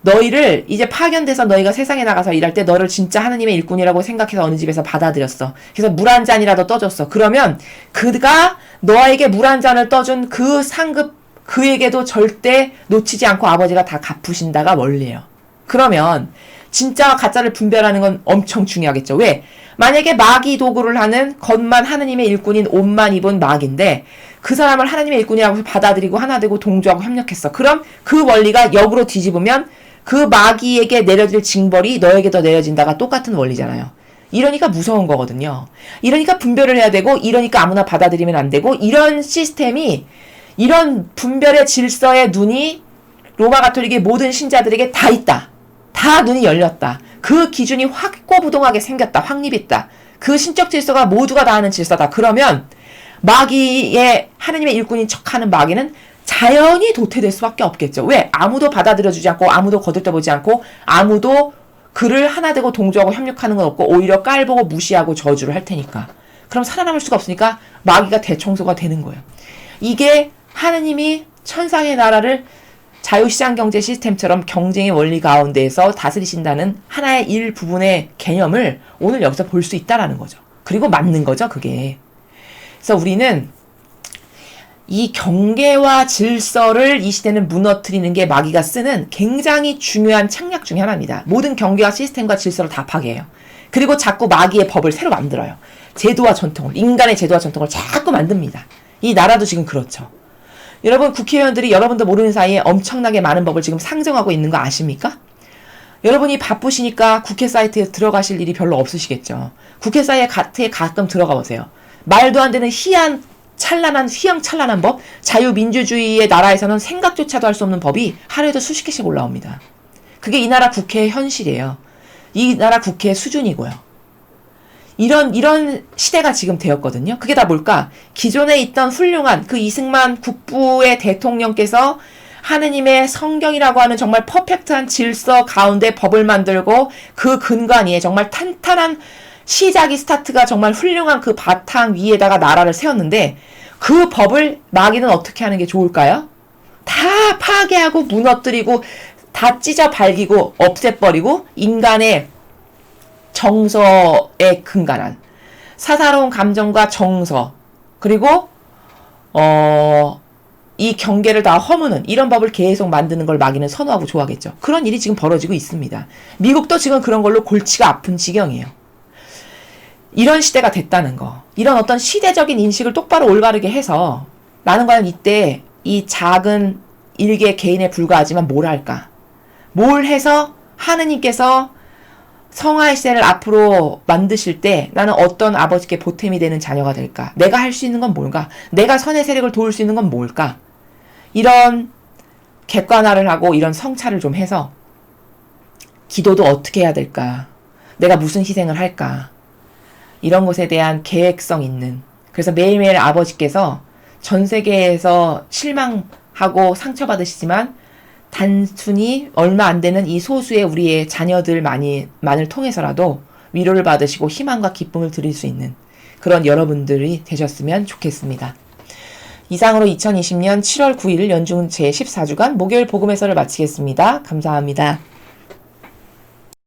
Speaker 1: 너희를 이제 파견돼서 너희가 세상에 나가서 일할 때 너를 진짜 하느님의 일꾼이라고 생각해서 어느 집에서 받아들였어. 그래서 물 한 잔이라도 떠줬어. 그러면 그가 너에게 물 한 잔을 떠준 그 상급 그에게도 절대 놓치지 않고 아버지가 다 갚으신다가 원리예요. 그러면 진짜와 가짜를 분별하는 건 엄청 중요하겠죠. 왜? 만약에 마귀 도구를 하는 겉만 하느님의 일꾼인 옷만 입은 마귀인데 그 사람을 하나님의 일꾼이라고 받아들이고 하나 되고 동조하고 협력했어. 그럼 그 원리가 역으로 뒤집으면 그 마귀에게 내려질 징벌이 너에게도 내려진다가 똑같은 원리잖아요. 이러니까 무서운 거거든요. 이러니까 분별을 해야 되고 이러니까 아무나 받아들이면 안 되고 이런 시스템이 이런 분별의 질서의 눈이 로마 가톨릭의 모든 신자들에게 다 있다. 다 눈이 열렸다. 그 기준이 확고부동하게 생겼다. 확립했다. 그 신적 질서가 모두가 다 아는 질서다. 그러면 마귀의 하느님의 일꾼인 척하는 마귀는 자연히 도태될 수밖에 없겠죠. 왜? 아무도 받아들여주지 않고 아무도 거들떠보지 않고 아무도 그를 하나 되고 동조하고 협력하는 건 없고 오히려 깔보고 무시하고 저주를 할 테니까. 그럼 살아남을 수가 없으니까 마귀가 대청소가 되는 거예요. 이게 하느님이 천상의 나라를 자유시장 경제 시스템처럼 경쟁의 원리 가운데에서 다스리신다는 하나의 일부분의 개념을 오늘 여기서 볼 수 있다라는 거죠. 그리고 맞는 거죠, 그게. 그래서 우리는 이 경계와 질서를 이 시대는 무너뜨리는 게 마귀가 쓰는 굉장히 중요한 창략 중에 하나입니다. 모든 경계와 시스템과 질서를 다 파괴해요. 그리고 자꾸 마귀의 법을 새로 만들어요. 제도와 전통을, 인간의 제도와 전통을 자꾸 만듭니다. 이 나라도 지금 그렇죠. 여러분 국회의원들이 여러분도 모르는 사이에 엄청나게 많은 법을 지금 상정하고 있는 거 아십니까? 여러분이 바쁘시니까 국회 사이트에 들어가실 일이 별로 없으시겠죠. 국회 사이트에 가끔 들어가 보세요. 말도 안 되는 휘황찬란한 법, 자유민주주의의 나라에서는 생각조차도 할 수 없는 법이 하루에도 수십 개씩 올라옵니다. 그게 이 나라 국회의 현실이에요. 이 나라 국회의 수준이고요. 이런 시대가 지금 되었거든요. 그게 다 뭘까? 기존에 있던 훌륭한 그 이승만 국부의 대통령께서 하느님의 성경이라고 하는 정말 퍼펙트한 질서 가운데 법을 만들고 그 근간 위에 정말 탄탄한 스타트가 정말 훌륭한 그 바탕 위에다가 나라를 세웠는데 그 법을 마귀는 어떻게 하는 게 좋을까요? 다 파괴하고 무너뜨리고 다 찢어 발기고 없애버리고 인간의 정서에 근간한 사사로운 감정과 정서 그리고 이 경계를 다 허무는 이런 법을 계속 만드는 걸 마귀는 선호하고 좋아하겠죠. 그런 일이 지금 벌어지고 있습니다. 미국도 지금 그런 걸로 골치가 아픈 지경이에요. 이런 시대가 됐다는 거. 이런 어떤 시대적인 인식을 똑바로 올바르게 해서 나는 과연 이때 이 작은 일개 개인에 불과하지만 뭘 할까? 뭘 해서 하느님께서 성화의 시대를 앞으로 만드실 때 나는 어떤 아버지께 보탬이 되는 자녀가 될까? 내가 할 수 있는 건 뭘까? 내가 선의 세력을 도울 수 있는 건 뭘까? 이런 객관화를 하고 이런 성찰을 좀 해서 기도도 어떻게 해야 될까? 내가 무슨 희생을 할까? 이런 것에 대한 계획성 있는. 그래서 매일매일 아버지께서 전 세계에서 실망하고 상처받으시지만 단순히 얼마 안 되는 이 소수의 우리의 자녀들만을 통해서라도 위로를 받으시고 희망과 기쁨을 드릴 수 있는 그런 여러분들이 되셨으면 좋겠습니다. 이상으로 2020년 7월 9일 연중 제14주간 목요일 복음에서를 마치겠습니다. 감사합니다.